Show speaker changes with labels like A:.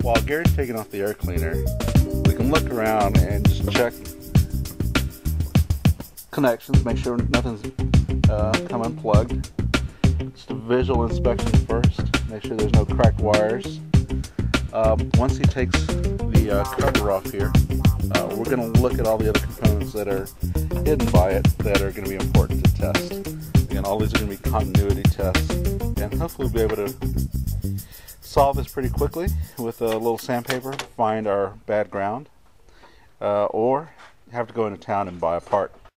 A: While Gary's taking off the air cleaner, we can look around and just check connections, make sure nothing's come unplugged. Just a visual inspection first, make sure there's no cracked wires. Once he takes the cover off here, we're going to look at all the other components that are hidden by it that are going to be important to test. Again, all these are going to be continuity tests, and hopefully we'll be able to solve this pretty quickly with a little sandpaper, find our bad ground, or have to go into town and buy a part.